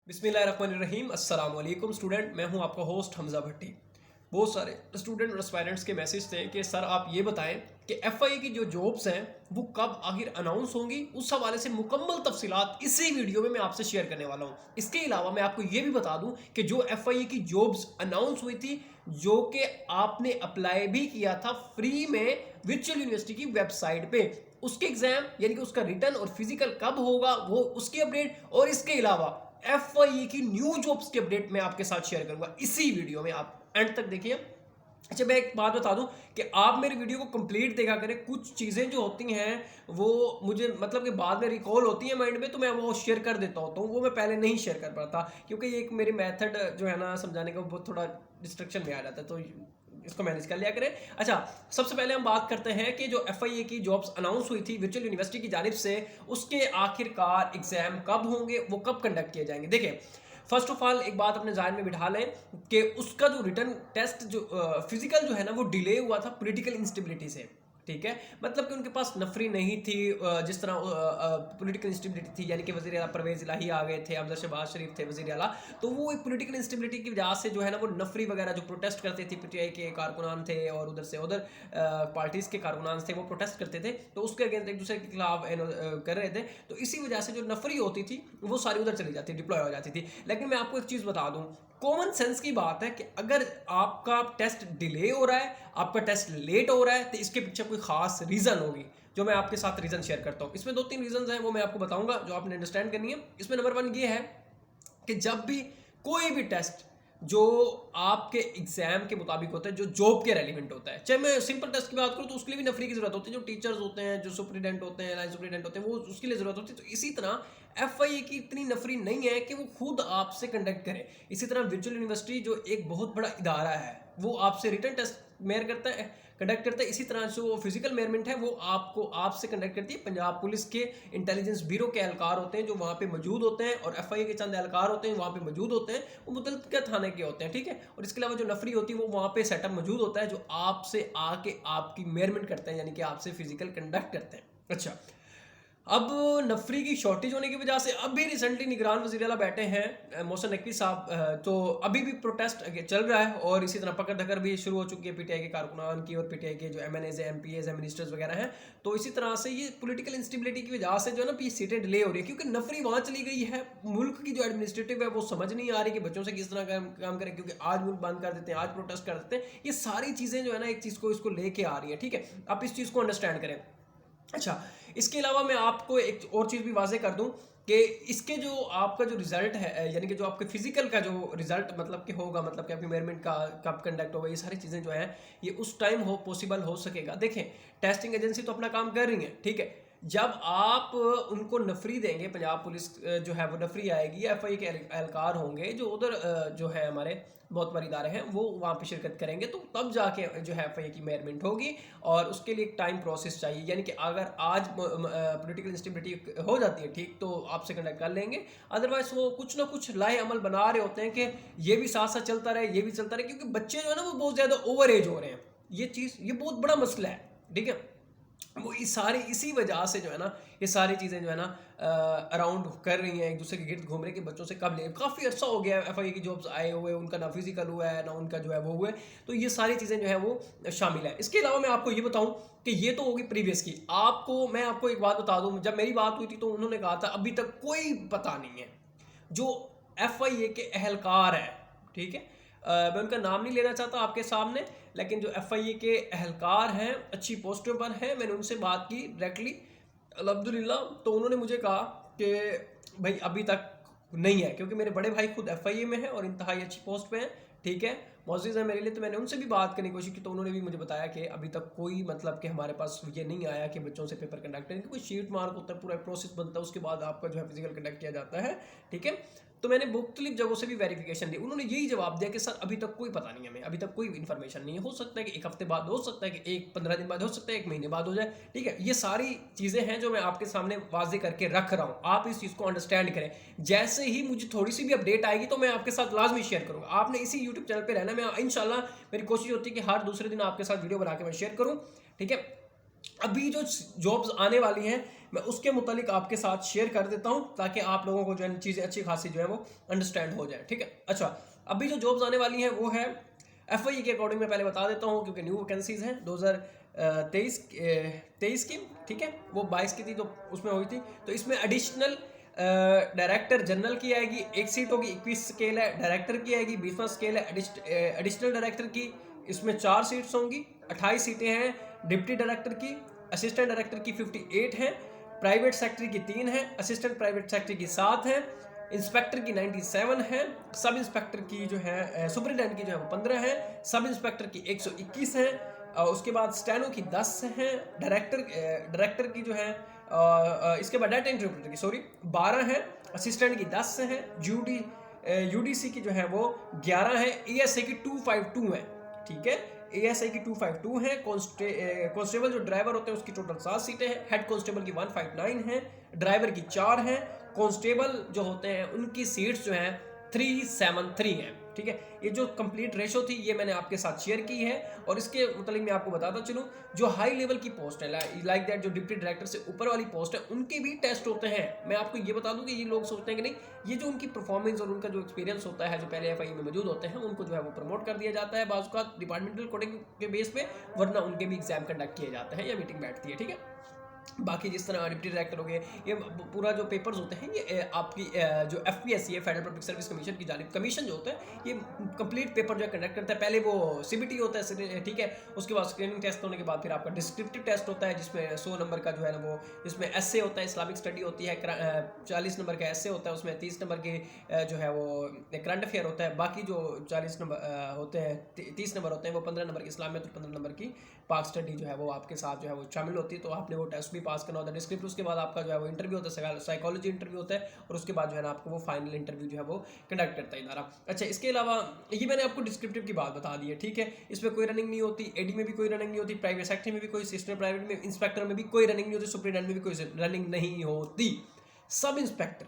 बिस्मिल्लाहिर्रहमानिर्रहीम अस्सलाम वालेकुम स्टूडेंट, मैं हूं आपका होस्ट हमजा भट्टी। बहुत सारे स्टूडेंट और एस्पायरेंट्स के मैसेज थे कि सर आप ये बताएं कि एफआईए की जो जॉब्स हैं वो कब आखिर अनाउंस होंगी। उस हवाले से मुकम्मल तफसीलात इसी वीडियो में मैं आपसे शेयर करने वाला हूं। इसके अलावा मैं आपको ये भी बता दूं कि जो एफआईए की जॉब्स अनाउंस हुई थी, जो कि आपने अप्लाई भी किया था फ्री में वर्चुअल यूनिवर्सिटी की वेबसाइट पे, उसके एग्जाम यानी कि उसका रिटर्न और फिजिकल कब होगा वो उसकी अपडेट, और इसके अलावा एफआईए की न्यू जॉब्स की अपडेट मैं आपके साथ शेयर करूंगा इसी वीडियो में। आप एंड तक देखिए। अच्छा, मैं एक बात बता दूं कि आप मेरे वीडियो को कंप्लीट देखा करें। कुछ चीज़ें जो होती हैं वो मुझे मतलब कि बाद में रिकॉल होती हैं माइंड में, तो मैं वो शेयर कर देता हूं, तो वो मैं पहले नहीं शेयर कर पाता क्योंकि ये एक मेरे मेथड जो है ना समझाने का वो थोड़ा डिस्ट्रक्शन में आ जाता है, तो इसको मैनेज कर लिया करें। अच्छा, सबसे पहले हम बात करते हैं कि जो एफआईए की जॉब्स अनाउंस हुई थी वर्चुअल यूनिवर्सिटी की जानिब से, उसके आखिरकार एग्जाम कब होंगे, वो कब कंडक्ट किए जाएंगे। देखिए, फर्स्ट ऑफ ऑल एक बात अपने ज़हन में बिठा लें कि उसका जो रिटर्न टेस्ट जो फिजिकल जो है ना वो डिले हुआ था पॉलिटिकल इंस्टेबिलिटी से। ठीक है, मतलब कि उनके पास नफरी नहीं थी, जिस तरह पॉलिटिकल इंस्टेबिलिटी थी, यानी कि वज़ीर आला परवेज़ इलाही आ गए थे, अब्दुल शहबाज शरीफ थे वज़ीर आला, तो वो एक पॉलिटिकल इंस्टेबिलिटी की वजह से जो है ना वो नफरी वगैरह जो प्रोटेस्ट करते थे, पीटीआई के कारकुनान थे और उधर से उधर पार्टीज़ के कारकुनान थे, वो प्रोटेस्ट करते थे, तो उसके अगेंस्ट एक दूसरे के खिलाफ कर रहे थे, तो इसी वजह से जो नफरी होती थी वो सारी उधर चली जाती, डिप्लॉय हो जाती थी। लेकिन मैं आपको एक चीज़ बता दूँ, कॉमन सेंस की बात है कि अगर आपका टेस्ट डिले हो रहा है, आपका टेस्ट लेट हो रहा है, तो इसके पीछे कोई खास रीज़न होगी, जो मैं आपके साथ रीज़न शेयर करता हूँ। इसमें 2-3 रीज़न हैं, वो मैं आपको बताऊंगा जो आपने अंडरस्टैंड करनी है। इसमें नंबर 1 ये है कि जब भी कोई भी टेस्ट जो आपके एग्जाम के मुताबिक होता है, जो जॉब के रेलिवेंट होता है, चाहे मैं सिंपल टेस्ट की बात करूँ तो उसके लिए भी नफरी की जरूरत होती है, जो टीचर्स होते हैं, जो सुपरिटेंडेंट होते हैं, लाइन सुपरिटेंडेंट होते हैं, वो उसके लिए जरूरत होती है। तो इसी तरह एफआईए की इतनी नफरी नहीं है कि वो खुद आपसे कंडक्ट करे। इसी तरह वर्चुअल यूनिवर्सिटी जो एक बहुत बड़ा इदारा है, वो आपसे रिटर्न टेस्ट मेयर करता है, कंडक्ट करता है। इसी तरह जो फिजिकल मेयरमेंट है वो आपसे कंडक्ट करती है पंजाब पुलिस के इंटेलिजेंस ब्यूरो के एहलकार होते हैं जो वहाँ पे मौजूद होते हैं, और एफआईए के चंद एहलकार होते हैं वहाँ पे मौजूद होते हैं, वो मुतल्लिका थाने के होते हैं। ठीक है, और इसके अलावा जो नफरी होती है वो वहाँ पे सेटअप मौजूद होता है जो आपसे आके आपकी मेयरमेंट करते हैं, यानी कि आपसे फिजिकल कंडक्ट करते हैं। अच्छा, अब नफरी की शॉर्टेज होने की वजह से अभी रिसेंटली निगरान वज़ीर आला बैठे हैं मोहसिन नकवी साहब, तो अभी भी प्रोटेस्ट चल रहा है और इसी तरह पकड़ धकड़ भी शुरू हो चुकी है पीटीआई के कारकुनान की और पीटीआई के जो एमएनएज एमपीएज मिनिस्टर्स वगैरह हैं। तो इसी तरह से ये पॉलिटिकल इंस्टेबिलिटी की वजह से जो है ना ये सीटें डिले हो रही है, क्योंकि नफरी वहाँ चली गई है। मुल्क की जो एडमिनिस्ट्रेटिव है वो समझ नहीं आ रही कि बच्चों से किस तरह काम करें, क्योंकि आज मुल्क बंद कर देते हैं, आज प्रोटेस्ट कर देते हैं। ये सारी चीज़ें जो है ना एक चीज़ को इसको लेके आ रही है। ठीक है, आप इस चीज़ को अंडरस्टैंड करें। अच्छा, इसके अलावा मैं आपको एक और चीज़ भी वाज़े कर दूं कि इसके जो आपका जो रिज़ल्ट है, यानी कि जो आपके फिजिकल का जो रिज़ल्ट मतलब कि होगा, मतलब कि आपकी मेयरमेंट का कब कंडक्ट होगा, ये सारी चीज़ें जो हैं ये उस टाइम पॉसिबल हो सकेगा। देखें, टेस्टिंग एजेंसी तो अपना काम कर रही है, ठीक है। जब आप उनको नफरी देंगे, पंजाब पुलिस जो है वो नफरी आएगी, एफआई के एहलकार होंगे जो उधर जो है हमारे बहुत बड़े इदारे हैं वो वहाँ पे शिरकत करेंगे, तो तब जाके जो है एफआई की मेयरमेंट होगी, और उसके लिए एक टाइम प्रोसेस चाहिए। यानी कि अगर आज पॉलिटिकल इंस्टेबिलिटी हो जाती है, ठीक, तो आपसे कंडक्ट कर लेंगे, अदरवाइज वो कुछ ना कुछ लाए अमल बना रहे होते हैं कि ये भी साथ साथ चलता रहे, ये भी चलता रहे, क्योंकि बच्चे जो है ना वो बहुत ज़्यादा ओवर एज हो रहे हैं। ये चीज़ ये बहुत बड़ा मसला है। ठीक है, वो इसी वजह से जो है ना ये सारी चीज़ें जो है ना अराउंड कर रही हैं, एक दूसरे के गिर्द घूम रहे कि बच्चों से कब ले। काफ़ी अर्सा हो गया है एफआई की जॉब्स आए हुए, उनका ना फिजिकल हुआ है ना उनका जो है वो हुआ है, तो ये सारी चीज़ें जो है वो शामिल है। इसके अलावा मैं आपको ये बताऊं कि ये तो होगी प्रीवियस की। मैं आपको एक बात बता दूं, जब मेरी बात हुई थी तो उन्होंने कहा था अभी तक कोई पता नहीं है जो एफआईए के एहलकार है। ठीक है, मैं उनका नाम नहीं लेना चाहता आपके सामने, लेकिन जो एफआईए के एहलकार हैं, अच्छी पोस्टों पर हैं, मैंने उनसे बात की डायरेक्टली अल्हम्दुलिल्लाह, तो उन्होंने मुझे कहा कि भाई अभी तक नहीं है, क्योंकि मेरे बड़े भाई खुद एफआईए में हैं और इंतहाई अच्छी पोस्ट पे हैं। ठीक है, मौजूद है मेरे लिए, तो मैंने उनसे भी बात करने की कोशिश की, तो उन्होंने भी मुझे बताया कि अभी तक कोई मतलब कि हमारे पास ये नहीं आया कि बच्चों से पेपर कंडक्ट करेंगे। कोई शीट मार्क होता है, पूरा प्रोसेस बनता है, उसके बाद आपका जो है फिजिकल कंडक्ट किया जाता है। ठीक है, तो मैंने मुख्तलिफ जगहों से भी वेरिफिकेशन दी, उन्होंने यही जवाब दिया कि सर अभी तक कोई पता नहीं है, हमें अभी तक कोई इन्फॉर्मेशन नहीं है। हो सकता है कि एक हफ्ते बाद हो सकता है कि 15 दिन बाद हो सकता है, 1 महीने बाद हो जाए। ठीक है, ये सारी चीज़ें हैं जो मैं आपके सामने वाजे करके रख रहा हूँ, आप इस चीज़ को अंडरस्टैंड करें। जैसे ही मुझे थोड़ी सी भी अपडेट आएगी तो मैं आपके साथ लाजमी शेयर करूँगा। आपने इसी यूट्यूब चैनल पर रहना, मैं इंशाल्लाह मेरी कोशिश होती है कि हर दूसरे दिन आपके साथ वीडियो बना के मैं शेयर करूँ। ठीक है, अभी जो जॉब्स आने वाली हैं मैं उसके मुतालिक आपके साथ शेयर कर देता हूँ ताकि आप लोगों को जो है चीज़ें अच्छी खासी जो है वो अंडरस्टैंड हो जाए, ठीक है। अच्छा, अभी जो जॉब्स आने वाली हैं वो है FIE के अकॉर्डिंग मैं पहले बता देता हूँ क्योंकि न्यू वैकेंसीज हैं 2023 की, ठीक है। वो 22 की थी तो उसमें हुई थी। तो इसमें एडिशनल डायरेक्टर जनरल की आएगी, एक सीट होगी, 21 स्केल है। डायरेक्टर की आएगी, 20वां स्केल है। एडिशनल डायरेक्टर की इसमें 4 सीट्स होंगी, 28 सीटें हैं। डिप्टी डायरेक्टर की, असिस्टेंट डायरेक्टर की 58 हैं। प्राइवेट सेक्टर की 3 है, असिस्टेंट प्राइवेट सेक्टर की 7 है। इंस्पेक्टर की 97 है। सब इंस्पेक्टर की जो है सुपरिटेंडेंट की जो है वो 15 है। सब इंस्पेक्टर की 121 है। उसके बाद स्टेनो की 10 है। डायरेक्टर की जो है इसके बाद डाटा एंट्री ऑपरेटर की 12 है। असिस्टेंट की 10 है। UDC की जो है वो 11 है। ASA की 252 है, ठीक है। ASI की 252 है। कांस्टेबल जो ड्राइवर होते हैं उसकी टोटल 7 सीटें हैं। हेड कांस्टेबल की 159 है। ड्राइवर की 4 है। कांस्टेबल जो होते हैं उनकी सीट्स जो हैं 373 हैं, ठीक है। ये जो कंप्लीट रेशो थी ये मैंने आपके साथ शेयर की है। और इसके मतलब मैं आपको बताता चलूँ, जो हाई लेवल की पोस्ट है लाइक दैट, जो डिप्टी डायरेक्टर से ऊपर वाली पोस्ट है उनके भी टेस्ट होते हैं। मैं आपको ये बता दूं कि ये लोग सोचते हैं कि नहीं, ये जो उनकी परफॉर्मेंस और उनका जो एक्सपीरियंस होता है जो पहले FIE में मौजूद होते हैं उनको जो है वो प्रमोट कर दिया जाता है बाज़ का डिपार्टमेंटल कोडिंग के बेस पे, वरना उनके भी एग्जाम कंडक्ट किए जाते हैं या मीटिंग बैठती है, ठीक है। बाकी जिस तरह डिप्टी डायरेक्टर हो गए, ये पूरा जो पेपर्स होते हैं ये आपकी जो FPSC है, फेडरल पब्लिक सर्विस कमीशन की जानिब, कमीशन जो होता है ये कंप्लीट पेपर जो है कंडक्ट करता है। पहले वो CBT होता है, ठीक है। उसके बाद स्क्रीनिंग टेस्ट होने के बाद फिर आपका डिस्क्रिप्टिव टेस्ट होता है जिसमें 100 नंबर का जो है ना वो, जिसमें essay होता है, इस्लामिक स्टडी होती है, 40 नंबर का essay होता है, उसमें 30 नंबर के जो है वो करंट अफेयर होता है। बाकी जो 40 नंबर होते हैं, 30 नंबर होते हैं, वो 15 नंबर की इस्लामियत और 15 नंबर की पाक स्टडी जो है वो आपके साथ जो है वो शामिल होती है। तो आपने वो टेस्ट भी पास करना होता है। डिस्क्रिप्टिव उसके बाद आपका जो है वो इंटरव्यू होता है, साइकोलॉजी इंटरव्यू होता है, और उसके बाद जो है ना आपको वो फाइनल इंटरव्यू जो है वो कंडक्ट करता है इदारा। अच्छा, इसके अलावा ये मैंने आपको डिस्क्रिप्टिव की बात बता दी है, ठीक है। इसमें कोई रनिंग नहीं होती, AD में भी कोई रनिंग नहीं होती, प्राइवेट सेक्टर में भी कोई, असिस्टेंट प्राइवेट में, इंस्पेक्टर में भी कोई रनिंग नहीं होती, सुपरिटेंडेंट में भी कोई रनिंग नहीं होती। सब इंस्पेक्टर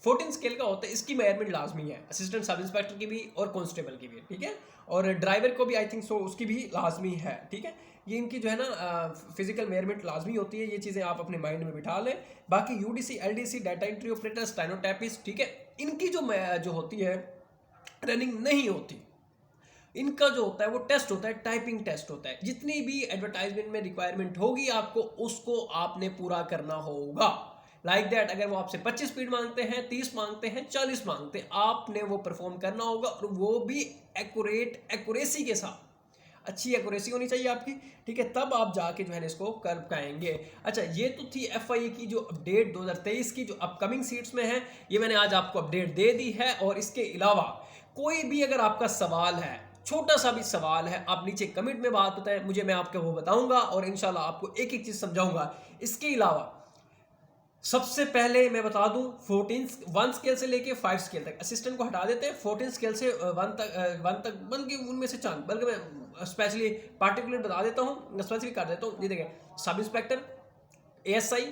14 स्केल का होता है, इसकी मेजरमेंट लाजमी है, असिस्टेंट सब इंस्पेक्टर की भी और कांस्टेबल की भी, ठीक है। और ड्राइवर को भी आई थिंक सो उसकी भी लाजमी है, ठीक है। ये इनकी जो है ना फिजिकल मेजरमेंट लाजमी होती है। ये चीज़ें आप अपने माइंड में बिठा लें। बाकी UDC, LDC, data entry operator, stenotypist, ठीक है, इनकी जो होती है रनिंग नहीं होती। इनका जो होता है वो टेस्ट होता है, टाइपिंग टेस्ट होता है। जितनी भी एडवर्टाइजमेंट में रिक्वायरमेंट होगी आपको, उसको आपने पूरा करना होगा। लाइक दैट, अगर वो आपसे 25 स्पीड मांगते हैं, 30 मांगते हैं, 40 मांगते हैं, आपने वो परफॉर्म करना होगा, और वो भी एक्यूरेसी के साथ। अच्छी एक्यूरेसी होनी चाहिए आपकी, ठीक है, तब आप जाके जो है इसको कर पाएंगे। अच्छा, ये तो थी FIE की जो अपडेट 2023 की जो अपकमिंग सीट्स में है, ये मैंने आज आपको अपडेट दे दी है। और इसके अलावा कोई भी अगर आपका सवाल है, छोटा सा भी सवाल है, आप नीचे कमेंट में बात बताएं मुझे, मैं आपको वो बताऊंगा और इंशाल्लाह आपको एक एक चीज समझाऊंगा। इसके अलावा सबसे पहले मैं बता दूं, 1 स्केल से लेके 5 स्केल तक, असिस्टेंट को हटा देते हैं, 14 स्केल से 1 तक बल्कि उनमें से चंद, बल्कि मैं स्पेशली पार्टिकुलर बता देता हूं, स्पेसिफिक कर देता हूं। ये देखें, sub inspector, ASI,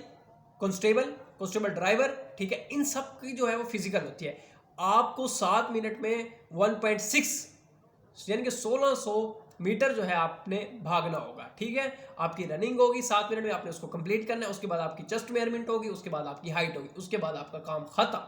constable driver, ठीक है, इन सब की जो है वो फिजिकल होती है। आपको 7 मिनट में 1.6 यानी कि 1600 मीटर जो है आपने भागना होगा, ठीक है। आपकी रनिंग होगी 7 मिनट में, आपने उसको कंप्लीट करना है। उसके बाद आपकी चेस्ट मेजरमेंट होगी, उसके बाद आपकी हाइट होगी, उसके बाद आपका काम खत्म।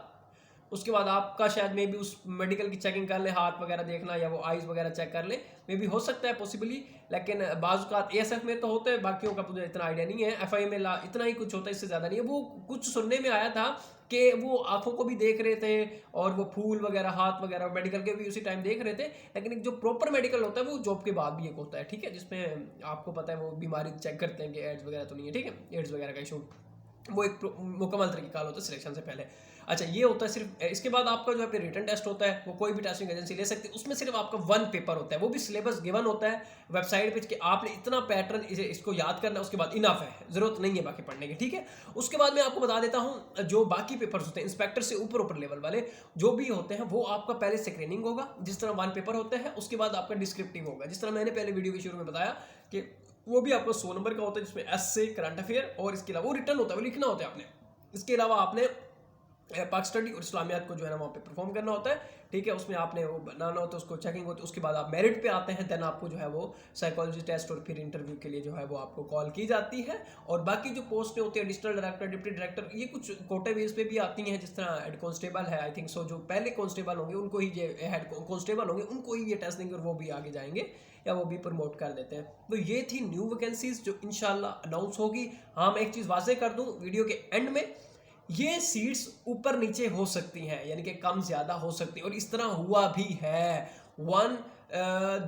उसके बाद आपका शायद मे भी उस मेडिकल की चेकिंग कर ले, हाथ वगैरह देखना या वो आइज़ वगैरह चेक कर ले, मे भी हो सकता है पॉसिबली। लेकिन बाज़ का ASF में तो होते हैं, बाकियों का मुझे इतना आइडिया नहीं है। FIE में इतना ही कुछ होता है, इससे ज़्यादा नहीं है। वो कुछ सुनने में आया था कि वो आंखों को भी देख रहे थे और वो फूल वगैरह, हाथ वगैरह, मेडिकल के भी उसी टाइम देख रहे थे। लेकिन एक जो प्रॉपर मेडिकल होता है वो जॉब के बाद भी एक होता है, ठीक है, जिसमें आपको पता है वो बीमारी चेक करते हैं कि एड्स वगैरह तो नहीं है, ठीक है, एड्स वगैरह का इशू, वो एक मुकम्मल तरीका होता है सिलेक्शन से पहले। अच्छा, ये होता है सिर्फ। इसके बाद आपका जो है फिर रिटन टेस्ट होता है, वो कोई भी टेस्टिंग एजेंसी ले सकती है। उसमें सिर्फ आपका 1 पेपर होता है, वो भी सिलेबस गिवन होता है वेबसाइट पे कि आपने इतना पैटर्न इसको याद करना है, उसके बाद इनफ है, जरूरत नहीं है बाकी पढ़ने की, ठीक है। उसके बाद मैं आपको बता देता हूँ जो बाकी पेपर्स होते हैं इंस्पेक्टर से ऊपर लेवल वाले जो भी होते हैं, वो आपका पहले स्क्रीनिंग होगा, जिस तरह 1 पेपर होता है। उसके बाद आपका डिस्क्रिप्टिव होगा, जिस तरह मैंने पहले वीडियो के शुरू में बताया कि वो भी आपको 100 नंबर का होता है, जिसमें essay, करंट अफेयर और इसके अलावा वो रिटर्न होता है, वो लिखना होता है आपने। इसके अलावा आपने पाक स्टडी और इस्लामियात को जो है ना वहाँ पे परफॉर्म करना होता है, ठीक है। उसमें आपने वो बनाना होता है, उसको चेकिंग होती है, उसके बाद आप मेरिट पे आते हैं, देन आपको जो है वो साइकोलॉजी टेस्ट और फिर इंटरव्यू के लिए जो है वो आपको कॉल की जाती है। और बाकी जो पोस्टें होती है एडिशनल डायरेक्टर, डिप्टी डायरेक्टर, ये कुछ कोटे बेस पे भी आती हैं, जिस तरह हेड कांस्टेबल है, आई थिंक सो जो पहले कांस्टेबल होंगे उनको ही ये हेड कांस्टेबल होंगे उनको ही ये टेस्ट देंगे और वो भी आगे जाएंगे या वो भी प्रमोट कर देते हैं। तो ये थी न्यू वैकेंसीज जो इंशाल्लाह अनाउंस होगी। हाँ, मैं एक चीज़ वाजे कर दूँ वीडियो के एंड में, ये सीट्स ऊपर नीचे हो सकती हैं, यानी कि कम ज़्यादा हो सकती है, और इस तरह हुआ भी है।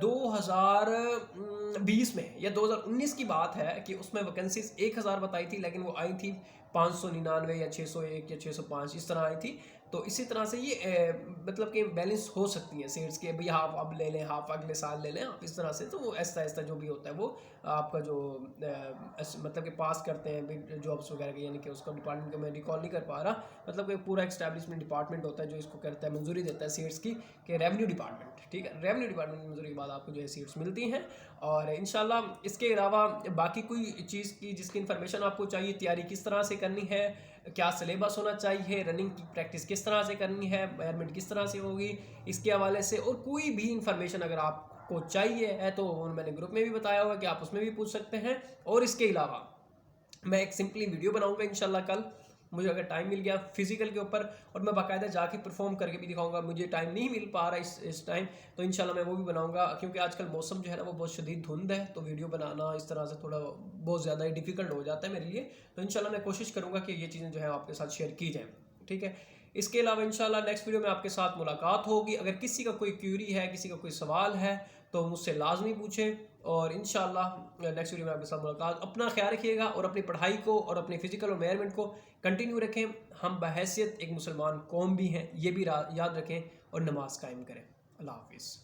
2020 में या 2019 की बात है कि उसमें वैकेंसीज 1000 बताई थी, लेकिन वो आई थी 599 या 601 या 605 इस तरह आई थी। तो इसी तरह से ये मतलब कि बैलेंस हो सकती है सीट्स के, भाई हाफ अब ले लें, हाफ अगले साल ले लें, आप इस तरह से। तो वो ऐसा ऐसा जो भी होता है वो आपका जो मतलब कि पास करते हैं बिग जॉब्स वगैरह के, यानी कि उसका डिपार्टमेंट का मैं रिकॉल नहीं कर पा रहा, मतलब कि पूरा एस्टैब्लिशमेंट डिपार्टमेंट होता है जो इसको करता है, मंजूरी देता है सीट्स की, कि रेवेन्यू डिपार्टमेंट, ठीक है। रेवेन्यू डिपार्टमेंट की मंजूरी के बाद आपको जो है सीट्स मिलती हैं। और इंशाल्लाह इसके अलावा बाकी कोई चीज़ की जिसकी इन्फॉर्मेशन आपको चाहिए, तैयारी किस तरह से करनी है, क्या सिलेबस होना चाहिए, रनिंग की प्रैक्टिस किस तरह से करनी है, मेजरमेंट किस तरह से होगी, इसके हवाले से और कोई भी इंफॉर्मेशन अगर आपको चाहिए है तो मैंने ग्रुप में भी बताया हुआ कि आप उसमें भी पूछ सकते हैं। और इसके अलावा मैं एक सिंपली वीडियो बनाऊंगा इंशाल्लाह कल, मुझे अगर टाइम मिल गया फिजिकल के ऊपर, और मैं बाकायदा जाके परफॉर्म करके भी दिखाऊंगा। मुझे टाइम नहीं मिल पा रहा इस टाइम, तो इंशाल्लाह मैं वो भी बनाऊंगा, क्योंकि आजकल मौसम जो है ना वो बहुत शदीद धुंध है, तो वीडियो बनाना इस तरह से थोड़ा बहुत ज़्यादा ही डिफिकल्ट हो जाता है मेरे लिए। तो इंशाल्लाह मैं कोशिश करूँगा कि ये चीज़ें जो है आपके साथ शेयर की जाएँ, ठीक है। इसके अलावा इंशाल्लाह नेक्स्ट वीडियो में आपके साथ मुलाकात होगी। अगर किसी का कोई क्यूरी है, किसी का कोई सवाल है, तो मुझसे लाजमी पूछें, और इंशाल्लाह नेक्स्ट वीडियो में आपके साथ मुलाकात। अपना ख्याल रखिएगा और अपनी पढ़ाई को और अपनी फिजिकल और मेजरमेंट को कंटिन्यू रखें। हम बहैसियत एक मुसलमान कौम भी हैं, ये भी याद रखें, और नमाज कायम करें। अल्लाह हाफिज़।